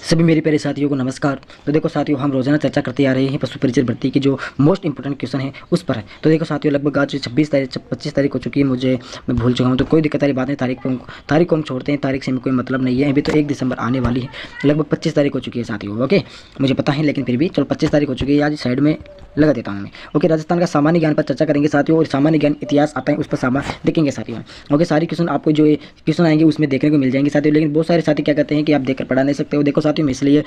सभी मेरे प्यारे साथियों को नमस्कार। तो देखो साथियों, हम रोजाना चर्चा करते आ रहे हैं पशु परिचय भर्ती की जो मोस्ट इंपोर्टेंट क्वेश्चन है उस पर है। तो देखो साथियों, लगभग आज 25 तारीख हो चुकी है, मैं भूल चुका हूँ। तो कोई दिक्कत वाली बात नहीं, तारीख को हम छोड़ते हैं, तारीख से हमें कोई मतलब नहीं है। अभी तो 1 दिसंबर आने वाली है, लगभग 25 तारीख हो चुकी है साथियों। ओके, मुझे पता है, लेकिन फिर भी चलो 25 तारीख हो चुकी है, आज साइड में लगा देता हूँ मैं। ओके, राजस्थान का सामान्य ज्ञान पर चर्चा करेंगे साथियों, और सामान्य ज्ञान इतिहास आता है उस पर देखेंगे साथियों। ओके, सारी क्वेश्चन आपको जो क्वेश्चन आएंगे उसमें देखने को मिल जाएंगे साथियों। लेकिन बहुत सारे साथी क्या कहते हैं कि आप देखकर पढ़ा नहीं सकते हो। देखो साथियों, मैं इसलिए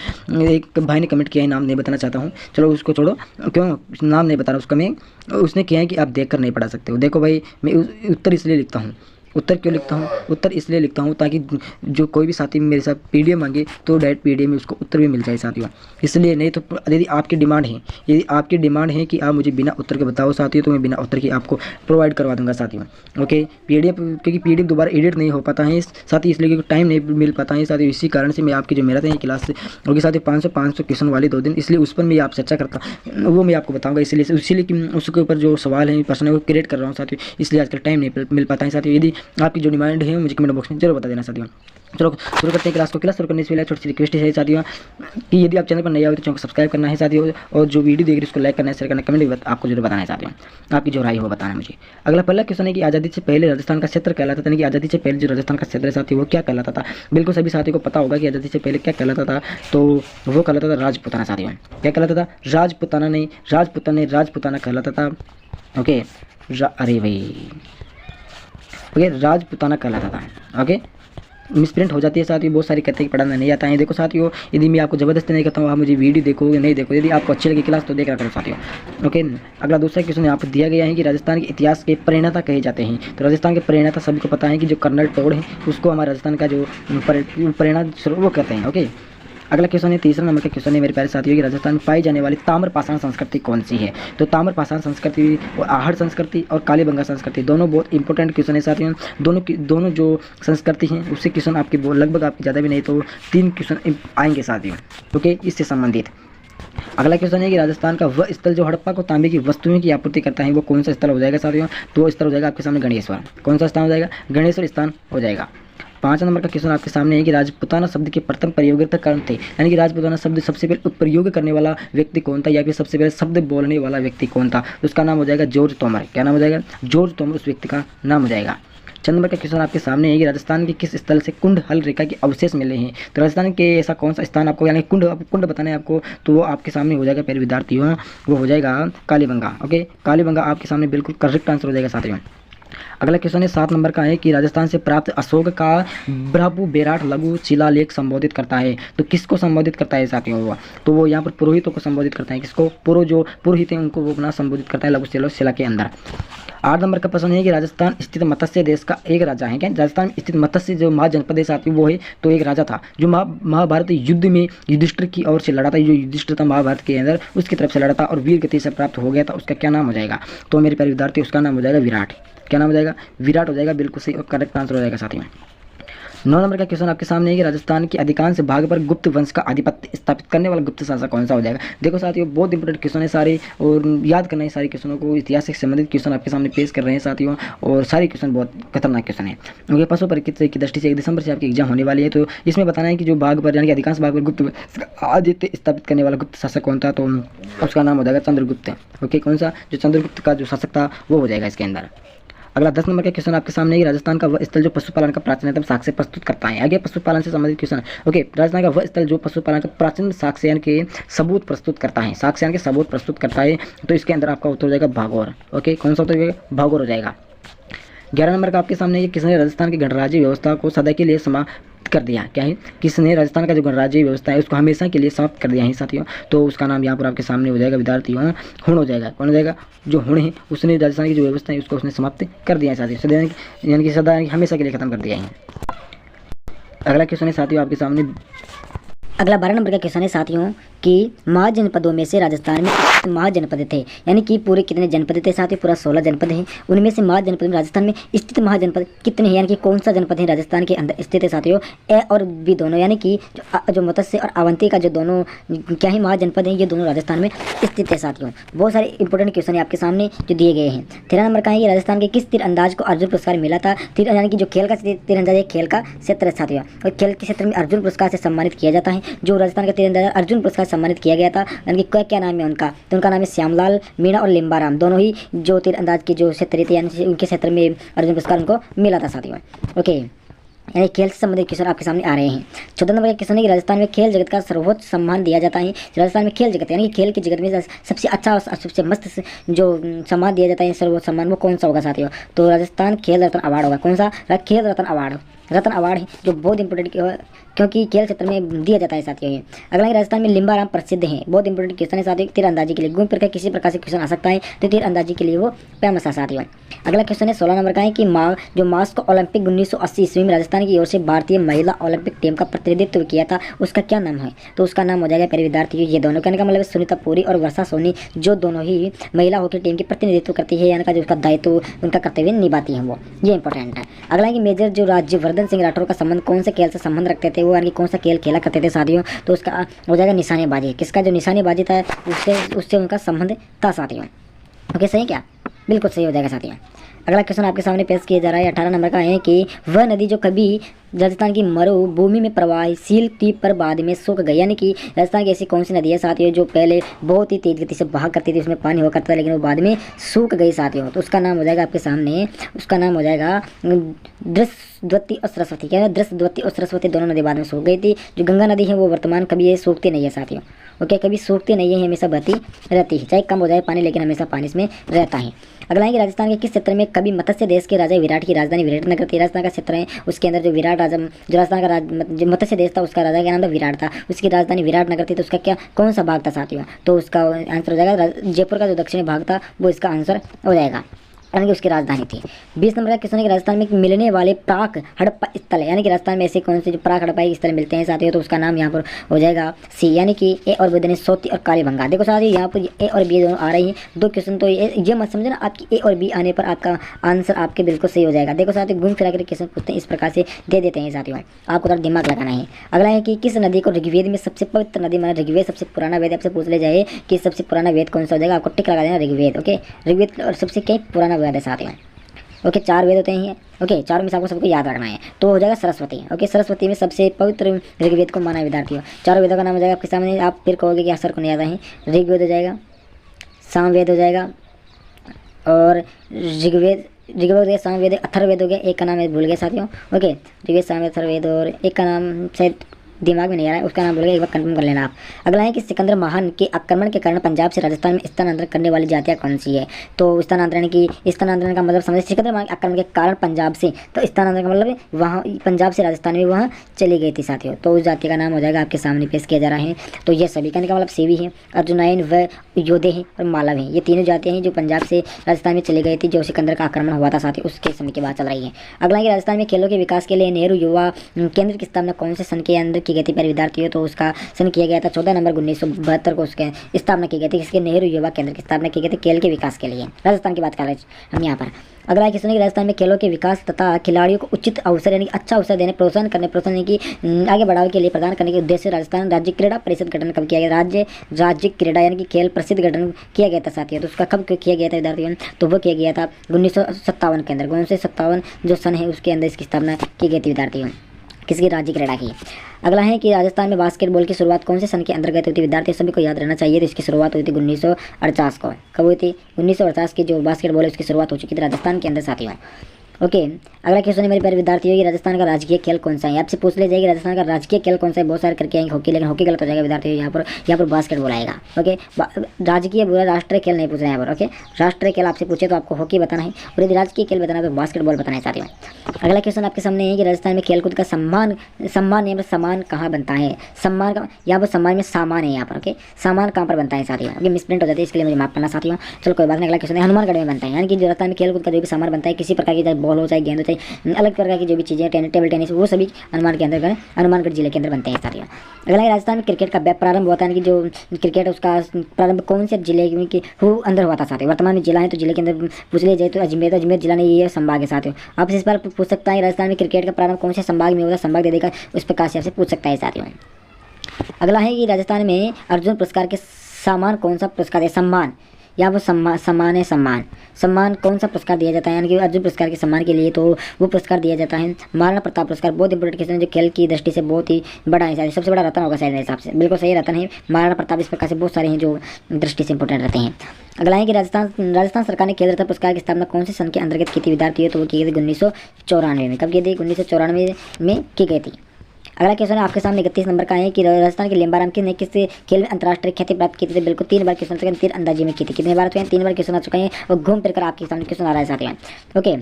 एक भाई ने कमेंट किया है, नाम नहीं बताना चाहता हूँ, चलो उसको छोड़ो, क्यों नाम नहीं बता रहा उसका मैं। उसने किया है कि आप देखकर नहीं पढ़ा सकते हो। देखो भाई, मैं उत्तर इसलिए लिखता हूँ, उत्तर क्यों लिखता हूँ, उत्तर इसलिए लिखता हूँ ताकि जो कोई भी साथी मेरे साथ पीडीएफ मांगे तो डायरेक्ट पीडीएफ में उसको उत्तर भी मिल जाए साथियों। इसलिए नहीं तो यदि आपकी डिमांड है कि आप मुझे बिना उत्तर के बताओ साथियों, तो मैं बिना उत्तर के आपको प्रोवाइड करवा दूंगा साथियों। ओके, पीडीएफ, क्योंकि पीडीएफ दोबारा एडिट नहीं हो पाता है साथियों, इसलिए क्योंकि टाइम नहीं मिल पाता है साथियों। इसी कारण से मैं आपकी जो मेरा था क्लास से होगी साथियों 500 क्वेश्चन वाले 2 दिन, इसलिए उस पर मैं आप चर्चा करता, वो मैं आपको बताऊँगा। इसीलिए कि उसके ऊपर जो सवाल है प्रश्न है वो क्रिएट कर रहा हूँ साथियों, इसलिए आजकल टाइम नहीं मिल पाता है साथियों। यदि आपकी जो डिमांड है मुझे कमेंट बॉक्स में जरूर बता देना साथियों। चलो शुरू करते हैं क्लास को। क्लास शुरू करने से पहले छोटी सी रिक्वेस्ट है साथियों कि यदि आप चैनल पर नए आए तो चैनल को सब्सक्राइब करना है साथियों, और जो वीडियो देख रहे हैं उसको लाइक करना है, शेयर करना, कमेंट भी आपको जरूर बताना है साथियों। आपकी जो राय है वो बताना मुझे। अगला पहला क्वेश्चन है कि आज़ादी से पहले राजस्थान का क्षेत्र कहलाता था, यानी कि आज़ादी से पहले जो राजस्थान का क्षेत्र है साथियों वो क्या कहलाता था। बिल्कुल सभी साथियों को पता होगा कि आज़ादी से पहले क्या कहलाता था, तो वो कहलाता था राजपुताना साथियों। क्या कहलाता था? राजपुताना नहीं, राजपुताना कहलाता था। ओके, अरे भाई, ओके, राजपुताना कहलाता था। ओके, मिसप्रिंट हो जाती है साथियों, बहुत सारी कहते हैं कि पढ़ाना नहीं आता है। देखो साथियों, यदि मैं आपको ज़बरदस्ती नहीं करता हूँ, आप मुझे वीडियो देखोगे नहीं देखो, यदि आपको अच्छी लगी क्लास तो देख रहा करो साथियों। ओके, अगला दूसरा क्वेश्चन यहाँ पर दिया गया है कि राजस्थान के इतिहास के प्रणेता कहे जाते हैं। तो राजस्थान के प्रणेता सभी को पता है कि जो कर्नल टोड है उसको हमारे राजस्थान का जो प्रेरणा वो कहते हैं। ओके, अगला क्वेश्चन है, तीसरा नंबर का क्वेश्चन है मेरे प्यारे साथियों कि राजस्थान में पाई जाने वाली ताम्रपाषाण संस्कृति कौन सी है। तो ताम्रपाषाण संस्कृति और आहड़ संस्कृति और कालीबंगा संस्कृति दोनों बहुत इंपॉर्टेंट क्वेश्चन है साथियों। दोनों जो संस्कृति हैं उससे क्वेश्चन आपके लगभग आपके ज़्यादा भी नहीं तो 3 क्वेश्चन आएंगे साथियों। ओके, इससे संबंधित अगला क्वेश्चन है कि राजस्थान का वह स्थल जो हड़प्पा को तांबे की वस्तुओं की आपूर्ति करता है वो कौन सा स्थल हो जाएगा साथियों। तो वो स्थल हो जाएगा आपके सामने गणेश्वर। कौन सा स्थान हो जाएगा? गणेश्वर स्थान हो जाएगा। 5 नंबर का क्वेश्चन आपके सामने है कि राजपुताना शब्द के प्रथम प्रयोगकर्ता कौन थे, यानी कि राजपुताना शब्द सबसे पहले प्रयोग करने वाला व्यक्ति कौन था, या फिर सबसे पहले शब्द बोलने वाला व्यक्ति कौन था। तो उसका नाम हो जाएगा जॉर्ज तोमर। क्या नाम हो जाएगा? जॉर्ज तोमर उस व्यक्ति का नाम हो जाएगा। 6 नंबर का क्वेश्चन आपके सामने है कि राजस्थान के किस स्थल से कुंड हल रेखा के अवशेष मिले हैं। तो राजस्थान के ऐसा कौन सा स्थान आपको, यानी कुंड बताना है आपको, तो वो आपके सामने हो जाएगा प्यारे विद्यार्थियों, वो हो जाएगा कालीबंगा। ओके, कालीबंगा आपके सामने बिल्कुल करेक्ट आंसर हो जाएगा साथियों। अगला क्वेश्चन है 7 नंबर का है कि राजस्थान से प्राप्त अशोक का ब्रह्मु बेराट लघु शिलालेख संबोधित करता है। तो किसको संबोधित करता है साथियों? वो तो वो यहाँ पर पुरोहितों को संबोधित करता है। किसको? जो पुरोहित हैं उनको वो अपना संबोधित करता है लघु शिला के अंदर। 8 नंबर का प्रश्न है कि राजस्थान स्थित मत्स्य देश का एक राजा है। क्या राजस्थान में स्थित मत्स्य जो महाजनपद है साथियों वो है, तो एक राजा था जो महाभारत युद्ध में युधिष्ठिर की ओर से लड़ा था। जो युधिष्ठिर था महाभारत के अंदर, उसकी तरफ से लड़ा था और वीर गति से प्राप्त हो गया था। उसका क्या नाम हो जाएगा? तो मेरे प्यारे विद्यार्थी, उसका नाम हो जाएगा विराट। क्या नाम हो जाएगा? विराट हो जाएगा, बिल्कुल सही और करेक्ट आंसर हो जाएगा साथियों। 9 नंबर का क्वेश्चन आपके सामने है कि राजस्थान के अधिकांश भाग पर गुप्त वंश का आधिपत्य स्थापित करने वाला गुप्त शासक कौन सा हो जाएगा। देखो साथियों, बहुत इंपॉर्टेंट क्वेश्चन है सारे, और याद करना है सारे क्वेश्चनों को। इतिहास से संबंधित क्वेश्चन आपके सामने पेश कर रहे हैं साथियों, और सारे क्वेश्चन बहुत खतरनाक क्वेश्चन है। उनके पशु परीक्षा की दृष्टि से 1 दिसंबर से आपकी एग्जाम होने वाली है। तो इसमें बताना है कि जो भाग पर, यानी कि अधिकांश भाग पर गुप्त आदित्य स्थापित करने वाला गुप्त शासक कौन था, तो उसका नाम हो जाएगा चंद्रगुप्त। ओके, कौन सा? जो चंद्रगुप्त का जो शासक था वो हो जाएगा इसके अंदर। अगला 10 नंबर का क्वेश्चन आपके सामने है कि राजस्थान का वह स्थल जो पशुपालन का प्राचीनतम साक्ष्य प्रस्तुत करता है। आगे पशुपालन से संबंधित क्वेश्चन है। ओके, राजस्थान का वह स्थल जो पशुपालन का प्राचीन साक्ष्यन के सबूत प्रस्तुत करता है, साक्ष्यन के सबूत प्रस्तुत करता है। तो इसके अंदर आपका उत्तर हो जाएगा भागौर। ओके, कौन सा उत्तर हो जाएगा? भागौर हो जाएगा। 11 नंबर का आपके सामने, किसने राजस्थान की गणराज्य व्यवस्था को सदा के लिए समाप्त कर दिया? क्या है? किसने राजस्थान का जो गणराज्य व्यवस्था है उसको हमेशा के लिए समाप्त कर दिया है साथियों। तो उसका नाम यहाँ पर आपके सामने हो जाएगा विद्यार्थियों, हुण हो जाएगा। कौन हो जाएगा? जो हुण है उसने राजस्थान की जो व्यवस्था है उसको उसने समाप्त कर दिया है साथियों, यानी कि सदा हमेशा के लिए खत्म कर दिया है। अगला क्वेश्चन है साथियों आपके सामने, अगला 12 नंबर का क्वेश्चन है साथियों कि महाजनपदों में से राजस्थान में महाजनपद थे, यानी कि पूरे कितने जनपद थे साथियों? पूरा 16 जनपद हैं। उनमें से महाजनपद में राजस्थान में स्थित महाजनपद कितने हैं, यानी कि कौन सा जनपद है राजस्थान के अंदर स्थित है साथियों? ए और बी दोनों, यानी कि जो मत्स्य और अवंती का जो दोनों क्या है महाजनपद हैं, ये दोनों राजस्थान में स्थित है साथियों। बहुत सारे इंपॉर्टेंट क्वेश्चन है आपके सामने जो दिए गए हैं। 13 नंबर का है कि राजस्थान के किस तीरंदाज को अर्जुन पुरस्कार मिला था? यानी कि जो खेल का तीरंदाज है, खेल का क्षेत्र है साथियों, और खेल के क्षेत्र में अर्जुन पुरस्कार से सम्मानित किया जाता है। जो राजस्थान का तीरंदाज अर्जुन पुरस्कार सम्मानित किया गया था, यानी कि क्या नाम है उनका, तो उनका नाम है श्यामलाल मीणा और लिम्बाराम, दोनों ही जो तीरंदाज की जो क्षेत्रीय थे यानी उनके क्षेत्र में अर्जुन पुरस्कार उनको मिला था साथियों। ओके, यानी खेल से संबंधित क्वेश्चन आपके सामने आ रहे हैं। 14 नंबर का क्वेश्चन है कि राजस्थान में खेल जगत का सर्वोच्च सम्मान दिया जाता है। राजस्थान में खेल जगत यानी कि खेल की जगत में सबसे अच्छा और सबसे मस्त जो सम्मान दिया जाता है, सर्वोच्च सम्मान, वो कौन सा होगा साथियों? तो राजस्थान खेल रत्न अवार्ड होगा। कौन सा? खेल रत्न अवार्ड है, जो बहुत इंपॉर्टेंट क्योंकि खेल क्षेत्र में दिया जाता है साथियों ये। अगला है राजस्थान में लिम्बाराम प्रसिद्ध हैं, बहुत इंपॉर्टेंट क्वेश्चन है साथियों। तीरंदाजी के लिए गुण प्रकार किसी प्रकार से क्वेश्चन आ सकता है, तो तीरंदाजी के लिए वो फेमस है साथियों। अगला क्वेश्चन है 16 नंबर का है कि जो मास्को ओलंपिक 1980 ईस्वी में राजस्थान की ओर से भारतीय महिला ओलंपिक टीम का प्रतिनिधित्व किया था, उसका क्या नाम है? तो उसका नाम हो जाएगा प्यारे विद्यार्थी, ये दोनों कहने का मतलब है सुनीता पुरी और वर्षा सोनी, जो दोनों ही महिला हॉकी टीम की प्रतिनिधित्व करती है, यानी कि जो उसका दायित्व उनका कर्तव्य निभाती है वो, ये इंपॉर्टेंट है। अगला है कि मेजर जो राज्यवर्धन सिंह राठौर का संबंध कौन से खेल से संबंध रखते थे, वो यानी कौन सा खेल खेला करते थे साथियों? तो उसका हो जाएगा निशानेबाजी। किसका? जो निशानेबाजी था उससे उनका संबंध था साथियों। ओके, सही क्या? बिल्कुल सही हो जाएगा साथियों। अगला क्वेश्चन आपके सामने पेश किया जा रहा है 18 नंबर का है कि वह नदी जो कभी राजस्थान की मरुभूमि में प्रवाहशील थी पर बाद में सूख गई, यानी कि राजस्थान की ऐसी कौन सी नदी है साथियों जो पहले बहुत ही तेज गति से बहा करती थी, उसमें पानी हुआ करता था, लेकिन वो बाद में सूख गई साथियों? तो उसका नाम हो जाएगा आपके सामने, उसका नाम हो जाएगा दृश्यवती और सरस्वती। क्या है? दृश्यवती और सरस्वती दोनों नदी बाद में सूख गई थी। जो गंगा नदी है वो वर्तमान कभी ये सूखती नहीं है साथियों। ओके, कभी सूखती नहीं है, हमेशा बहती रहती है, चाहे कम हो जाए पानी, लेकिन हमेशा पानी इसमें रहता है। अगला है कि राजस्थान के किस क्षेत्र में कभी मत्स्य देश के राजा विराट की राजधानी विराटनगर थी? राजस्थान का क्षेत्र है, उसके अंदर जो विराट राजा, जो राजस्थान का जो मत्स्य देश था उसका राजा का नाम था विराट था, उसकी राजधानी विराटनगर थी। तो उसका क्या कौन सा भाग था साथियों? तो उसका आंसर हो जाएगा जयपुर का जो दक्षिणी भाग था वो इसका आंसर हो जाएगा, यानी कि उसकी राजधानी थी। 20 नंबर का क्वेश्चन है कि राजस्थान में मिलने वाले प्राक हड़प्पा स्थल, यानी कि राजस्थान में ऐसे कौन से जो प्राक हड़प्पा स्थल मिलते हैं साथियों? तो उसका नाम यहाँ पर हो जाएगा सी, यानी कि ए और बी, सोती और कालीबंगा। देखो साथियों, यहाँ पर ए और बी दोनों आ रही हैं, दो क्वेश्चन, तो ये मत समझना आपकी ए और बी आने पर आपका आंसर आपके बिल्कुल सही हो जाएगा। देखो साथियों, घूम फिरा कर क्वेश्चन पूछते हैं, इस प्रकार से दे देते हैं साथियों, आपको थोड़ा दिमाग लगाना है। अगला है कि किस नदी को ऋग्वेद में सबसे पवित्र नदी माना? ऋग्वेद सबसे पुराना वेद, आपसे पूछ ले जाए कि सबसे पुराना वेद कौन सा हो जाएगा, आपको टिक लगा देना ऋग्वेद। ओके, ऋग्वेद और सबसे क्या पुराना वेद है साथियों? ओके, 4 वेद होते हैं। ओके, 4 में से आपको सबको याद रखना है, तो हो जाएगा सरस्वती। ओके, सरस्वती में सबसे पवित्र ऋग्वेद को माना है विद्यार्थियों। 4 वेदों का नाम हो जाएगा आपके सामने, आप फिर कहोगे कि सर को नहीं आता है। ऋग्वेद हो जाएगा, सामवेद हो जाएगा, और ऋग्वेद सामवेद, अथर्ववेद हो गया, एक का नाम है भूल गया साथियों। ओके, ऋग्वेद सामवेद अथर्ववेद, और एक का नाम शायद दिमाग में नहीं आ रहा है, उसका नाम बोल गया, एक बार कंफर्म कर लेना आप। अगला है कि सिकंदर महान के आक्रमण के कारण पंजाब से राजस्थान में स्थानांतरण करने वाली जातियाँ कौन सी है? तो स्थानांतरण का मतलब समझे, सिकंदर महान के आक्रमण के कारण पंजाब से, तो स्थानांतरण का मतलब वहाँ पंजाब से राजस्थान में वहाँ चली गई थी साथियों, तो उस जाति का नाम हो जाएगा आपके सामने पेश किया जा रहा है। तो ये सभी कहने का मतलब सेवी है, अर्जुनायन व योधे हैं और मालव हैं, ये तीनों जातियाँ हैं जो पंजाब से राजस्थान में चली गई थी, जो सिकंदर का आक्रमण हुआ था साथियों, उसके समय की बात चल रही है। अगला है कि राजस्थान में खेलों के विकास के लिए नेहरू युवा केंद्र की स्थापना कौन से सन के अंदर की गई थी प्यारे विद्यार्थियों? तो उसका सन किया गया था 14 नवंबर 1972 को उसके स्थापना की गई थी। इसके नेहरू युवा केंद्र की स्थापना की गई थी खेल के विकास के लिए। राजस्थान की बात कर रहे हैं हम यहाँ पर। अगला क्वेश्चन है कि राजस्थान में खेलों के विकास तथा खिलाड़ियों को उचित अवसर यानी कि अच्छा अवसर देने, प्रोत्साहन की आगे बढ़ावे के लिए प्रदान करने के उद्देश्य से राजस्थान राज्य क्रीड़ा परिषद गठन कब किया गया? राज्य क्रीड़ा यानी कि खेल परिषद गठन किया गया था साथियों। तो उसका कब किया गया था विद्यार्थियों? तो वो किया गया था 1957 के अंदर, 1957 जो सन है उसके अंदर इसकी स्थापना की गई थी विद्यार्थियों, किसकी? राज्य क्रीड़ा की। अगला है कि राजस्थान में बास्केटबॉल की शुरुआत कौन से सन के अंतर्गत हुई थी विद्यार्थी? सभी को याद रहना चाहिए। तो इसकी शुरुआत हुई थी 1948 को। कब हुई थी? 1948 की जो बास्केटबॉल है उसकी शुरुआत हो चुकी थी राजस्थान के अंदर साथियों। ओके, अगला क्वेश्चन है मेरे प्यारे विद्यार्थियों कि राजस्थान का राजकीय खेल कौन सा है? आपसे पूछ ले जाएगी राजस्थान का राजकीय खेल कौन सा है, बहुत सारे करके आएंगे हॉकी, लेकिन हॉकी गलत हो जाएगा विद्यार्थियों, यहाँ पर बास्केटबॉल आएगा। ओके, राजकीय बुरा राष्ट्रीय खेल नहीं पूछ रहे हैं यहाँ पर। ओके, राष्ट्रीय खेल आपसे पूछे तो आपको हॉकी बताना है, और यदि राजकीय खेल बताना है तो बास्केटबॉल बताना है साथियों। अगला क्वेश्चन आपके सामने है कि राजस्थान में खेलकूद का सम्मान यहाँ पर सामान कहाँ बनता है? सम्मान का यहाँ पर सम्मान में सामान है यहाँ पर। ओके, सामान कहाँ पर बनता है साथियों? ओके, मिसप्रिंट हो जाती है, इसके लिए मुझे माफ करना साथियों। चलो कोई बात नहीं। अगला क्वेश्चन है हनुमानगढ़ में बनता है, यानी कि जो राजस्थान में खेलकूद का जो भी सामान बनता है, किसी प्रकार की चाहे बॉल हो चाहे गेंद हो चाहे अलग प्रकार की जो भी चीज़ें टेबल टेनिस, वो सभी हनुमानगढ़ जिले के अंदर बनते हैं साथियों। अगला है राजस्थान में क्रिकेट का प्रारंभ हुआ था, यानी कि जो क्रिकेट है उसका प्रारंभ कौन से जिले के अंदर हुआ था साथियों? वर्तमान में जिला है तो जिले के अंदर पूछ लिया जाए तो अजमेर जिला ने ये संभाग है साथियों। आपसे इस बार पूछ सकता है राजस्थान में क्रिकेट का प्रारंभ कौन से संभाग में होगा, संभाग दे देगा, उस प्रकार से आपसे पूछ सकता है साथियों। अगला है कि राजस्थान में अर्जुन पुरस्कार के सामान कौन सा पुरस्कार है? सम्मान, यहाँ पर सम्मान है, सम्मान सम्मान कौन सा पुरस्कार दिया जाता है, यानी कि अर्जुन पुरस्कार के सम्मान के लिए तो वो पुरस्कार दिया जाता है महाराणा प्रताप पुरस्कार। बहुत इंपॉर्टेंट क्वेश्चन है जो खेल की दृष्टि से बहुत ही बड़ा है, शायद सबसे बड़ा रत्न होगा शायद मेरे हिसाब से। बिल्कुल सही रत्न है महाराणा प्रताप। इस प्रकार से बहुत सारे हैं जो दृष्टि से इंपॉर्टेंट रहते हैं। अगला है कि राजस्थान सरकार ने खेल रत्न पुरस्कार की स्थापना कौन से सन के अंतर्गत की थी विद्यार्थी है, तो वो की गई थी 1994 में। कब की थी? 1994 में की गई थी। अगला क्वेश्चन है आपके सामने 31 नंबर का है कि राजस्थान के लिम्बाराम ने किस खेल में अंतर्राष्ट्रीय ख्याति प्राप्त की थी? बिल्कुल 3 बार क्वेश्चन आ चुके हैं, 3 अंदाजे में की थी। कितने बार चुके हैं? 3 बार क्वेश्चन आ चुके हैं और घूम फिर कर आपके सामने क्वेश्चन आ रहा है साथियों। ओके,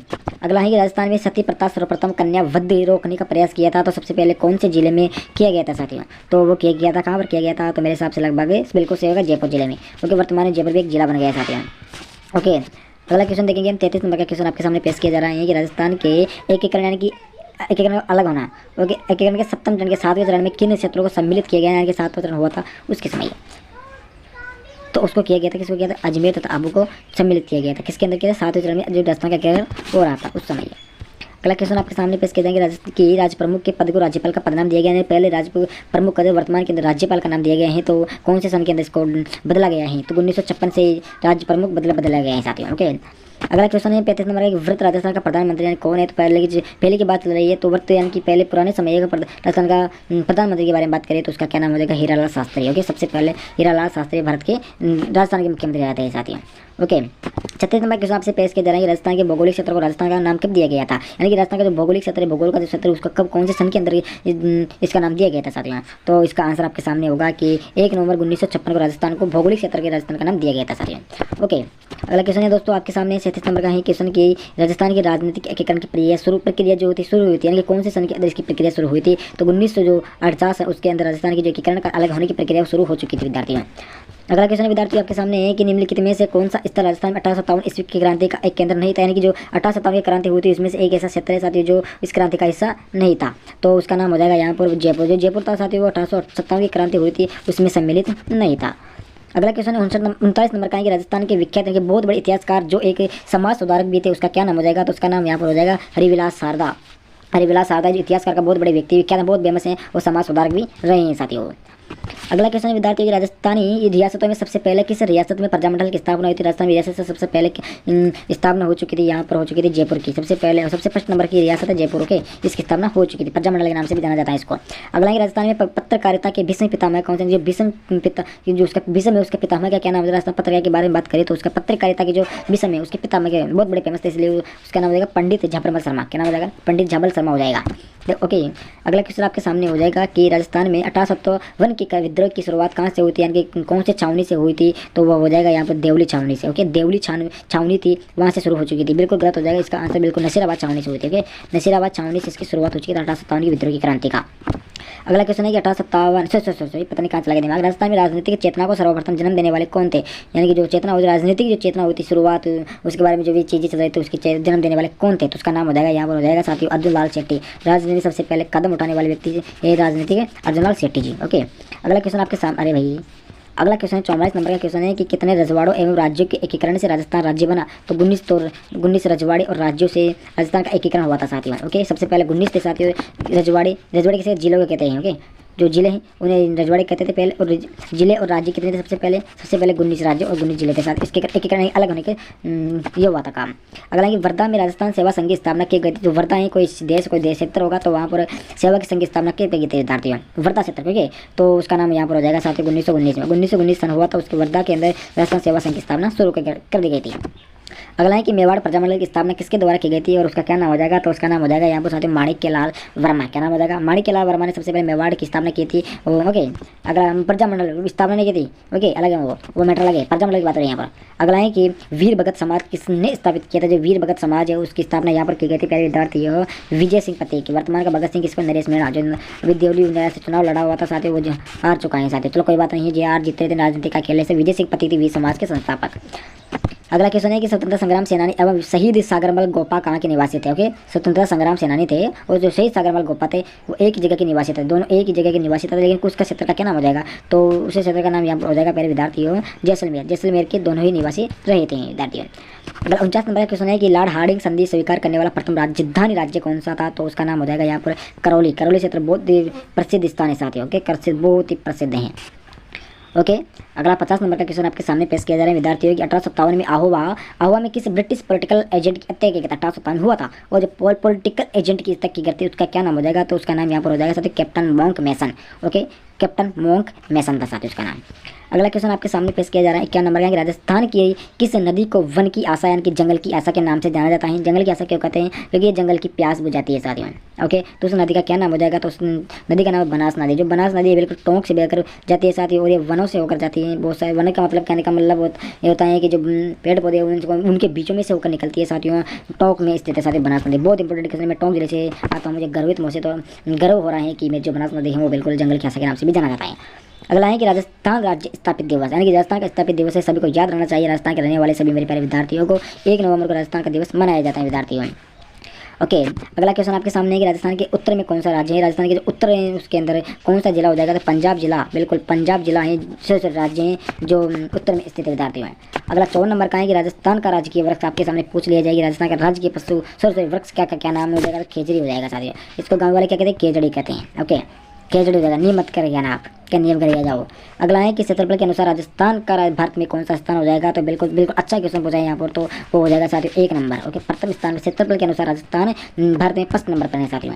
अगला है कि राजस्थान में सती प्रथा सर्वप्रथम कन्या वध रोकने का प्रयास किया था, तो सबसे पहले कौन से जिले में किया गया था साथियों? तो वो किया गया था कहाँ पर किया गया था? तो मेरे हिसाब से लगभग बिल्कुल सही होगा जयपुर जिले में। ओके, वर्तमान में जयपुर भी एक जिला बन गया है साथियों। ओके, अगला क्वेश्चन देखेंगे हम। 33 नंबर का क्वेश्चन आपके सामने पेश किया जा रहा है कि राजस्थान के एकीकरण यानी कि एकीकरण अलग होना। ओके, एकीकरण के सप्तम चरण के 7वें चरण में किन क्षेत्रों को सम्मिलित किया गया, यानी कि 7वां चरण हुआ था उसके समय, तो उसको किया गया था, किसको किया था? अजमेर तथा आबू को सम्मिलित किया गया था। किसके अंदर किया था? 7वें चरण में जो राजस्थान का एकीकरण हो रहा था उस समय। अगला क्वेश्चन आपके सामने पेश किए जाएंगे राज्य प्रमुख के पद को राज्यपाल का पदनाम दिया गया है। पहले राज्य प्रमुख का वर्तमान के अंदर राज्यपाल का नाम दिया गया है, तो कौन से सन के अंदर इसको बदला गया है? तो 1956 से राज्य प्रमुख बदला गया है साथियों। ओके, अगला क्वेश्चन है 35 नंबर का। व्रत राजस्थान का प्रधानमंत्री यानी कौन है? तो पहले की बात चल रही है, तो व्रत यानी कि पहले पुराने समय का राजस्थान का प्रधानमंत्री के बारे में बात करें तो उसका क्या नाम हो जाएगा? हीरालाल शास्त्री। ओके, सबसे पहले हीरालाल शास्त्री भारत के राजस्थान के मुख्यमंत्री रहते हैं साथियों। ओके, 36 नंबर के हिसाब से पेश किया जा रहा है कि राजस्थान के भौगोलिक क्षेत्र को राजस्थान का नाम कब दिया गया था, यानी कि राजस्थान का जो भौगोलिक क्षेत्र है, भूगोल का जो क्षेत्र है, उसका कब कौन से सन के अंदर इसका नाम दिया गया था साथियों? तो इसका आंसर आपके सामने होगा कि 1 नवंबर 1956 को राजस्थान को भौगोलिक क्षेत्र के राजस्थान का नाम दिया गया था साथियों। ओके, अगला क्वेश्चन है दोस्तों आपके सामने 37 नंबर का है क्वेश्चन की राजस्थान की राजनीतिक एकीकरण की प्रक्रिया जो होती शुरू हुई थी, यानी कि कौन से सन के अंदर इसकी प्रक्रिया शुरू हुई थी? तो 1948 उसके अंदर राजस्थान की जो एकीकरण का अलग होने की प्रक्रिया शुरू हो चुकी थी विद्यार्थियों। अगला क्वेश्चन विद्यार्थी आपके सामने है कि निम्नलिखित में से कौन सा स्थल राजस्थान में 1857 ईस्वी की क्रांति का एक केंद्र नहीं था, यानी कि जो 1857 की क्रांति हुई थी उसमें से एक ऐसा क्षेत्र है साथियों जो इस क्रांति का हिस्सा नहीं था, तो उसका नाम हो जाएगा यहाँ पर जयपुर। जो जयपुर था साथियों वो 1857 की क्रांति हुई थी उसमें सम्मिलित नहीं था। अगला क्वेश्चन है 39 नंबर का है कि राजस्थान के विख्यात यानी कि बहुत बड़े इतिहासकार जो एक समाज सुधारक भी थे उसका क्या नाम हो जाएगा? तो उसका नाम यहाँ पर हो जाएगा हरिविलास शारदा। हरिविलास शारदा जो इतिहासकार का बहुत बड़े व्यक्ति विख्यात बहुत फेमस हैं और समाज सुधारक भी रहे हैं साथियों। अगला क्वेश्चन विद्यार्थियों की राजस्थानी रियासतों में सबसे पहले किस रियासत में प्रजामंडल की स्थापना हुई थी? राजस्थान रियासत से सबसे पहले स्थापना हो चुकी थी, यहाँ पर हो चुकी थी जयपुर की। सबसे पहले और सबसे फर्स्ट नंबर की रियासत है जयपुर। के इसकी स्थापना हो चुकी थी, प्रजामंडल के नाम से भी जाना जाता है इसको। अगला है राजस्थान में पत्रकारिता के भीष्म पितामह कौन से? जो भीष्म पिता जो उसका भीष्म है उसके पितामह का क्या नाम है? राजस्थान पत्रकारिता के बारे में बात करें तो उसका पत्रकारिता के जो भीष्म है उसके पितामह के बहुत बड़े फेमस थे, इसलिए उसका नाम हो जाएगा पंडित झाबरमल शर्मा। क्या नाम हो जाएगा? पंडित झाबल शर्मा हो जाएगा। ओके, अगला क्वेश्चन आपके सामने हो जाएगा कि राजस्थान में 1857 की विद्रोह की शुरुआत कहाँ से हुई थी, यानी कि कौन से छावनी से हुई थी? तो वो हो जाएगा यहाँ पर देवली छावनी से। ओके, देवली छावनी थी, वहाँ से शुरू हो चुकी थी। बिल्कुल गलत हो जाएगा, इसका आंसर बिल्कुल नसीराबाद छावनी से हुई थी। ओके, नसीराबाद छावनी से इसकी शुरुआत हो चुकी थी 1857 की विद्रोह की क्रांति का। अगला क्वेश्चन है कि 1857 पता नहीं कहाँ चला गया दिमाग। राजस्थान में राजनीतिक चेतना को सर्वप्रथम जन्म देने वाले कौन थे, यानी कि जो चेतना हुई राजनीतिक जो चेतना हुई थी शुरुआत उसके बारे में जो भी चीज़ें चल रही थी उसकी जन्म देने वाले कौन थे? तो उसका नाम हो जाएगा यहाँ पर हो जाएगा साथियों अर्जुन लाल शेट्टी। राजनीति में सबसे पहले कदम उठाने वाले व्यक्ति ये राजनीति के अर्जुन लाल शेट्टी जी। ओके, अगला क्वेश्चन आपके सामने अरे भाई अगला क्वेश्चन 44 नंबर का क्वेश्चन है कि कितने रजवाड़ों एवं राज्यों के एकीकरण से राजस्थान राज्य बना? तो 19 रजवाड़े और राज्यों से राजस्थान का एकीकरण हुआ था साथियों। ओके, सबसे पहले 19 थे साथियों रजवाड़े किसे जिलों को कहते हैं। ओके, जो जिले हैं उन्हें रजवाड़े कहते थे पहले, और जिले और राज्य कितने थे? सबसे पहले 19 राज्य और 19 जिले के साथ इसके एकीकरण अलग होने के ये हुआ था काम। अगला है कि वर्धा में राजस्थान सेवा संघ की स्थापना की गई थी। जो वर्धा है कोई देश क्षेत्र होगा तो वहाँ पर सेवा की संघ की स्थापना की गई थी विद्यार्थियों वर्धा क्षेत्र के, तो उसका नाम यहाँ पर हो जाएगा साथियों 1919 में। 1919 सन हुआ था उसके वर्धा के अंदर राजस्थान सेवा संघ की स्थापना शुरू कर दी गई थी। अगला है कि मेवाड़ प्रजामंडल की स्थापना किसके द्वारा की गई थी और उसका क्या नाम हो जाएगा? तो उसका नाम हो जाएगा यहाँ पर साथियों माणिक्यलाल वर्मा। क्या नाम हो जाएगा? माणिक्यलाल वर्मा ने सबसे पहले मेवाड़ की स्थापना की थी। ओके, अगला प्रजामंडल स्थापना नहीं की थी। ओके, अलग है वो मैटर अलग है, प्रजामंडल की बात हो रही है यहाँ पर। अगला है कि वीर भगत समाज किसने स्थापित किया था? जो वीर भगत समाज है उसकी स्थापना यहाँ पर की गई थी पहले विद्यार्थी विजय सिंह पति वर्तमान का भगत सिंह किसको? नरेश मीणा जो अभी देवली से चुनाव लड़ा हुआ था साथियों वो हार चुका है साथियों। चलो कोई बात नहीं है, जे हार जीतते थे राजनीति का खेलने से। विजय सिंह पति थी वीर समाज के संस्थापक। अगला क्वेश्चन है कि स्वतंत्रता संग्राम सेनानी एवं शहीद सागरमल गोपा कहाँ के निवासी थे? ओके, स्वतंत्रता संग्राम सेनानी थे और जो शहीद सागरमल गोपा थे वो एक ही जगह के निवासी थे, दोनों एक ही जगह के निवासी थे, लेकिन उसका क्षेत्र का क्या नाम हो जाएगा? तो उस क्षेत्र का नाम यहाँ पर हो जाएगा पहले विद्यार्थियों जैसलमेर के दोनों ही निवासी रहे थे विद्यार्थियों। अगला 49 नंबर का क्वेश्चन है कि लॉर्ड हार्डिंग संधि स्वीकार करने वाला प्रथम राजधानी राज्य कौन सा था? तो उसका नाम हो जाएगा यहाँ पर करौली क्षेत्र बहुत प्रसिद्ध स्थान है साथियों। ओके, बहुत ही प्रसिद्ध है। ओके, अगला 50 नंबर का क्वेश्चन आपके सामने पेश किया जा रहा है विद्यार्थियों की 1857 में आहोवा में किस ब्रिटिश पॉलिटिकल एजेंट की हत्या की गई? 1857 हुआ था, और जो पॉलिटिकल एजेंट की हत्या की गई थी उसका क्या नाम हो जाएगा? तो उसका नाम यहाँ पर हो जाएगा साथियों कैप्टन मॉन्क मैसन। ओके, कैप्टन मॉन्क मैसन था साथियों उसका नाम। अगला क्वेश्चन आपके सामने पेश किया जा रहा है 51 नंबर का, राजस्थान की किस नदी को वन की आशा यानी कि जंगल की आशा के नाम से जाना जाता है? जंगल की आशा क्यों कहते हैं? क्योंकि ये जंगल की प्यास बुझाती है साथियों। ओके, तो उस नदी का क्या नाम हो जाएगा? तो उस नदी का नाम है बनास नदी। जो बनास नदी है बिल्कुल टोंक से बहकर जाती है साथियों, और ये वनों से होकर जाती है। बहुत सारे वन का मतलब कहने का मतलब ये होता है कि जो पेड़ पौधे उनके बीचों में से होकर निकलती है साथियों। टोंक में स्थित है साथियों बनास नदी। बहुत इंपॉर्टेंट क्वेश्चन, मैं टोंक जिले से आता हूँ, मुझे गर्वित मुझसे तो गर्व हो रहा है कि मैं जो बनास नदी है वो बिल्कुल जंगल की आशा के नाम से भी जाना जाता है। अगला है कि राजस्थान राज्य स्थापित दिवस, यानी कि राजस्थान का स्थापित दिवस है, सभी को याद रहना चाहिए। राजस्थान के रहने वाले सभी मेरे प्यारे विद्यार्थियों को 1 नवंबर को राजस्थान का दिवस मनाया जाता है विद्यार्थियों। ओके, अगला क्वेश्चन आपके सामने है कि राजस्थान के उत्तर में कौन सा राज्य है? राजस्थान के जो उत्तर है उसके अंदर कौन सा जिला हो जाएगा? तो पंजाब जिला, बिल्कुल पंजाब जिला है, राज्य है जो उत्तर में स्थित विद्यार्थियों है। अगला 54 नंबर का है कि राजस्थान का राजकीय वृक्ष आपके सामने पूछ लिया जाएगी। राजस्थान का राजकीय पशु वृक्ष क्या नाम हो जाएगा? तो खेजड़ी हो जाएगा साथियों। इसको गाँव वाले क्या कहते हैं? केजड़ी कहते हैं। ओके, खेजड़ी हो जाएगा, नियम मत करिएगा ना आप, क्या नियम करिएगा जाओ। अगला है कि क्षेत्रफल के अनुसार राजस्थान का भारत में कौन सा स्थान हो जाएगा? तो बिल्कुल अच्छा क्वेश्चन पूछा है यहाँ पर, तो वो हो जाएगा साथियों 1 नंबर। ओके, प्रथम स्थान में क्षेत्रफल के अनुसार राजस्थान भारत में 1st नंबर पर है साथियों।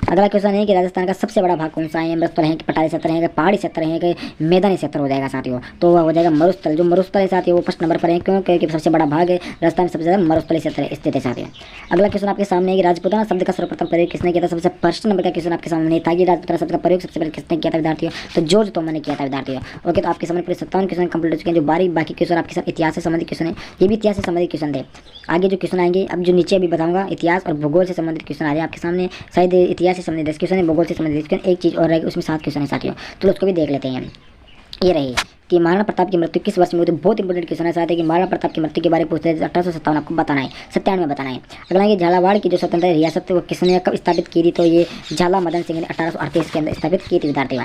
अगला क्वेश्चन है कि राजस्थान का सबसे बड़ा भाग कौन सा है? मरुस्थल है कि पठारी क्षेत्र है कि पहाड़ी क्षेत्र है कि मैदानी क्षेत्र हो जाएगा साथियों? तो वह हो जाएगा मरुस्थल। जो मरुस्थल है साथियों वो 1st नंबर पर है, क्यों? क्योंकि सबसे बड़ा भाग है राजस्थान में सबसे ज़्यादा मरुस्थली क्षेत्र स्थित है साथियों। अगला क्वेश्चन आपके सामने है कि राजपूताना शब्द का सर्वप्रथम प्रयोग किसने किया था? सबसे 1st नंबर का क्वेश्चन आपके सामने था कि राजपूताना शब्द का प्रयोग सबसे पहले किसने किया था विद्यार्थियों? तो जॉर्ज तोमर ने किया था विद्यार्थियों। ओके, तो आपके सामने पूरे 57 क्वेश्चन कंप्लीट हो चुके हैं। जो बाकी क्वेश्चन आपके साथ इतिहास से संबंधित क्वेश्चन है, ये भी इतिहास से संबंधित क्वेश्चन थे। आगे जो क्वेश्चन आएंगे, अब जो नीचे अभी बताऊंगा, इतिहास और भूगोल से संबंधित क्वेश्चन आ रहे हैं आपके सामने। शायद इतिहास से संबंधित 10 क्वेश्चन है, भूगोल से संबंधित क्वेश्चन एक चीज़ और रहेगी, उसमें 7 क्वेश्चन है साथियों, तो उसको भी देख लेते हैं। ये रही कि महाराणा प्रताप की मृत्यु किस वर्ष में हुई? तो बहुत इंपॉर्टेंट क्वेश्चन है साथ है कि महाराणा प्रताप की मृत्यु के बारे में पूछते हैं। 1857 आपको बताना है, 97 में बताना है। अगला है कि झालावाड़ की जो स्वतंत्र रियासत वो किसने कब स्थापित की थी? तो ये झाला मदन सिंह ने 1838 के अंदर स्थापित की थी विद्यार्थी।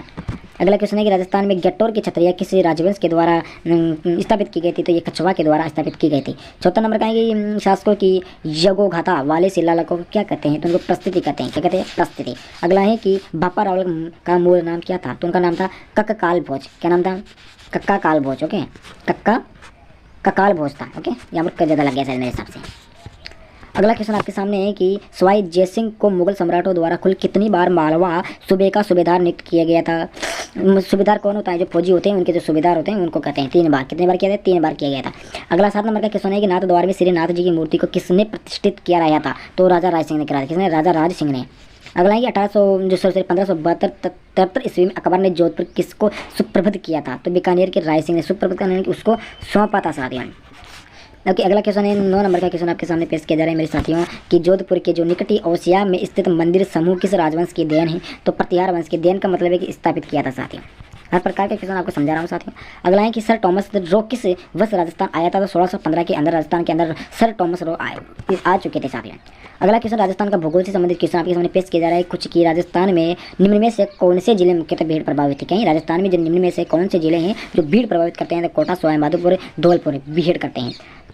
अगला क्वेश्चन है कि राजस्थान में गट्टौर की छतरिया किस राजवंश के द्वारा स्थापित की गई थी? तो ये कछवा के द्वारा स्थापित की गई थी। 4था नंबर का है कि शासकों की यज्ञोगाथा वाले शिलाला को क्या कहते हैं? तो उनको प्रस्तुति कहते हैं। क्या कहते हैं? प्रस्तुति। अगला है कि बापा रावल का मूल नाम क्या था? तो उनका नाम था कक्काल भोज। क्या नाम था? कक्का काल भोज। ओके, कक्काल भोज था। ओके, यहाँ पर ज़्यादा लग गया शायद मेरे हिसाब से। अगला क्वेश्चन आपके सामने है कि सवाई जयसिंह को मुगल सम्राटों द्वारा कुल कितनी बार मालवा सूबे का सूबेदार नियुक्त किया गया था? सूबेदार कौन होता है? जो फौजी होते हैं उनके जो सूबेदार होते हैं उनको कहते हैं। 3 बार। कितनी बार किया था? 3 बार किया गया था। अगला 7 नंबर का क्वेश्चन है कि नाथ द्वार में श्री नाथ जी की मूर्ति को किसने प्रतिष्ठित किया रहा था? तो राजा राज सिंह ने कराया। किसने? राजा राज सिंह ने। अगला है कि 1572 ईस्वी में अकबर ने जोधपुर किसको सुप्रबद्ध किया था? तो बीकानेर के राय सिंह ने सुप्रबद्ध करने की उसको सौंपा था साथियों। ओके, अगला क्वेश्चन है 9 नंबर का क्वेश्चन आपके सामने पेश किया जा रहा है मेरे साथियों कि जोधपुर के जो निकटी ओसिया में स्थित मंदिर समूह किस राजवंश की देन है? तो प्रतिहार वंश की देन का मतलब है कि स्थापित किया था साथियों। हर प्रकार के क्वेश्चन आपको समझा रहा हूँ साथियों। अगला है कि सर टॉमस रो किस वर्ष राजस्थान आया था? तो 1615 के अंदर राजस्थान के अंदर सर टॉमस रो आ चुके थे साथियों। अगला क्वेश्चन राजस्थान का भूगोल से संबंधित क्वेश्चन आपके सामने पेश किया जा रहा है कुछ कि राजस्थान में निम्न में से कौन से जिले मुख्यतः भीड़ प्रभावित है? कहीं राजस्थान में जो निम्न में से कौन से जिले हैं जो भीड़ प्रभावित करते हैं? तो कोटा, सवाई माधोपुर, धौलपुर भीड़ करते हैं।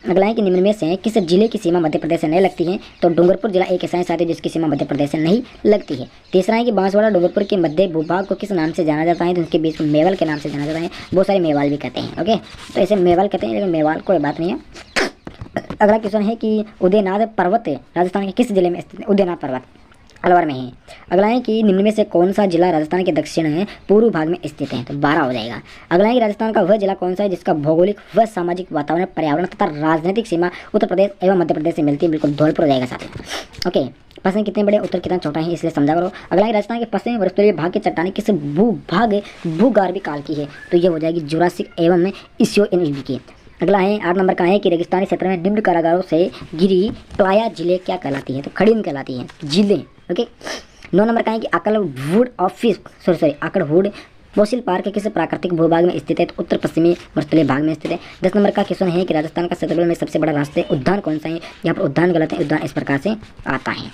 अगला है कि निम्न में से किस जिले की सीमा मध्य प्रदेश से नहीं लगती है? तो डूंगरपुर जिला एक ऐसा है साथी जिसकी सीमा मध्य प्रदेश से नहीं लगती है। तीसरा है कि बांसवाड़ा डूंगरपुर के मध्य भूभाग को किस नाम से जाना जाता है? तो उसके बीच को मेवाल के नाम से जाना जाता है। बहुत सारे मेवाल भी कहते हैं। ओके, तो ऐसे मेवाल कहते हैं, लेकिन मेवाल कोई बात नहीं है। अगला क्वेश्चन है कि उदयनाथ पर्वत राजस्थान के किस जिले में स्थित है? उदयनाथ पर्वत अलवर में है। अगला है कि निम्न में से कौन सा जिला राजस्थान के दक्षिण पूर्व भाग में स्थित है? तो 12 हो जाएगा। अगला है कि राजस्थान का वह जिला कौन सा है जिसका भौगोलिक व सामाजिक वातावरण, पर्यावरण तथा राजनीतिक सीमा उत्तर प्रदेश एवं मध्य प्रदेश से मिलती है? बिल्कुल धौलपुर हो जाएगा साथ में। ओके, प्रश्न कितने बड़े, उत्तर कितना छोटा है, इसलिए समझा करो। अगला है राजस्थान के पश्चिमी वर्षोत्तरीय भाग की चट्टानें किस भूगर्भीय काल की है? तो ये हो जाएगी जुरासिक एवं इसियोइक की। अगला है 8 नंबर का है कि रेगिस्तानी क्षेत्र में निम्न कारागारों से गिरी प्लाया जिले क्या कहलाती है? तो खड़ीन कहलाती है जिले। ओके, 9 नंबर का है कि आकड़वुड फोसिल पार्क किस प्राकृतिक भूभाग में स्थित है? तो उत्तर पश्चिमी वर्षोत्तरीय भाग में स्थित है। 10 नंबर का क्वेश्चन है कि राजस्थान का क्षेत्रफल में सबसे बड़ा राष्ट्रीय उद्यान कौन सा है? यहाँ पर उद्यान गलत है, उद्यान इस प्रकार से आता है।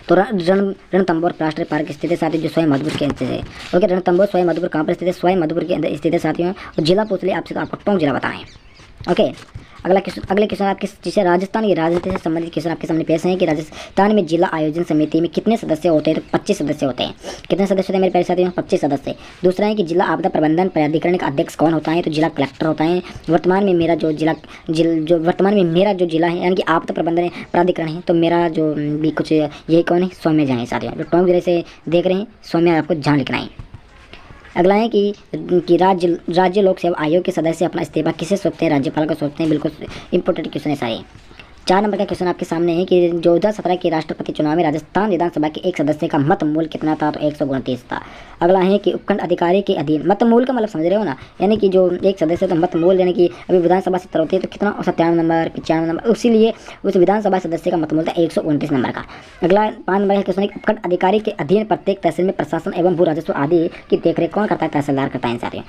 तो रणथंभौर राष्ट्रीय पार्क स्थित है साथियों, जो सवाई माधोपुर के स्थित है। ओके, रणथंभौर सवाई माधोपुर कहाँ पर स्थित है? सवाई माधोपुर के अंदर स्थित है साथियों। और जिला पूछ लिया आपसे, तो आपको टोंक जिला बताना है। ओके, अगले क्वेश्चन आपके जिसे राजस्थान की राजनीति से संबंधित क्वेश्चन आपके सामने पेश हैं कि राजस्थान में जिला आयोजन समिति में कितने सदस्य होते हैं? तो 25 सदस्य होते हैं। कितने सदस्य होते हैं मेरे प्यारे साथियों? 25 सदस्य। दूसरा है कि जिला आपदा प्रबंधन प्राधिकरण का अध्यक्ष कौन होता है? तो जिला कलेक्टर होता है। वर्तमान में मेरा जो जिला है यानी कि आपदा प्रबंधन प्राधिकरण है, तो मेरा जो भी कुछ यही कौन है? सौम्य झा है साथियों। जो टॉम जिले से देख रहे हैं, सौम्य आपको झा लिखना है। अगला है कि राज्य लोक सेवा आयोग के सदस्य अपना इस्तीफा किसे सौंपते हैं? राज्यपाल को सौंपते हैं। बिल्कुल इंपॉर्टेंट क्वेश्चन है सारे। 4 नंबर का क्वेश्चन आपके सामने है कि 2017 के राष्ट्रपति चुनाव में राजस्थान विधानसभा के एक सदस्य का मत मूल कितना था? तो 129 था। अगला है कि उपखंड अधिकारी के अधीन, मत मूल का मतलब समझ रहे हो ना, यानी कि जो एक सदस्य तो मत मूल यानी कि अभी विधानसभा से होती है तो कितना? 97 नंबर, 95 नंबर, इसीलिए उस विधानसभा सदस्य का मत मूल था 129 नंबर का। अगला 5 नंबर का क्वेश्चन है उपखंड अधिकारी के अधीन प्रत्येक तहसील में प्रशासन एवं भू राजस्व आदि की देखरेख कौन करता है? तहसीलदार करता है सारे।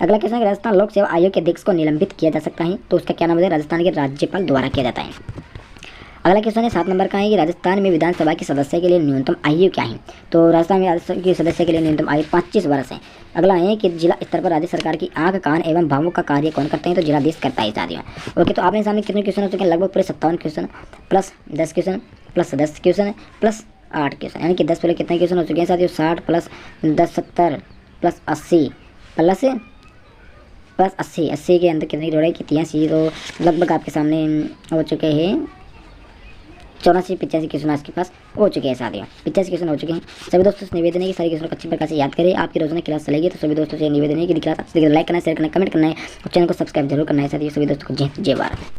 अगला क्वेश्चन है राजस्थान लोक सेवा आयोग के अध्यक्ष को निलंबित किया जा सकता है, तो उसका क्या नाम है? राजस्थान के राज्यपाल द्वारा किया जाता है। अगला क्वेश्चन है 7 नंबर का है कि राजस्थान में विधानसभा के सदस्य के लिए न्यूनतम आयु क्या है? तो राजस्थान में के सदस्य के लिए न्यूनतम आयु 25 वर्ष है। अगला है कि जिला स्तर पर राज्य सरकार की आंख, कान एवं भावों का कार्य कौन करते हैं? तो जिलाधीश करता है साथियों। ओके, तो आपने सामने कितने क्वेश्चन हो चुके हैं? लगभग पूरे 57 question plus 10 question plus 10 question plus 8 question, यानी कि 10 वाले कितने क्वेश्चन हो चुके हैं साथियों? 60 प्लस 10 70 प्लस 80 प्लस 80 के अंदर कितनी जोड़े? 83, तो लगभग आपके सामने हो चुके हैं 84-85 क्वेश्चन आपके पास हो चुके हैं साथियों। 85 क्वेश्चन हो चुके हैं। सभी दोस्तों से निवेदन है कि सारे क्वेश्चन को अच्छी प्रकार से याद करें। आपकी रोजाना क्लास चलेगी तो सभी दोस्तों से निवेदन है कि क्लास लाइक करना, शेयर करना, कमेंट करना है और चैनल को सब्सक्राइब जरूर करना है साथियों। सभी दोस्तों को जय भारत।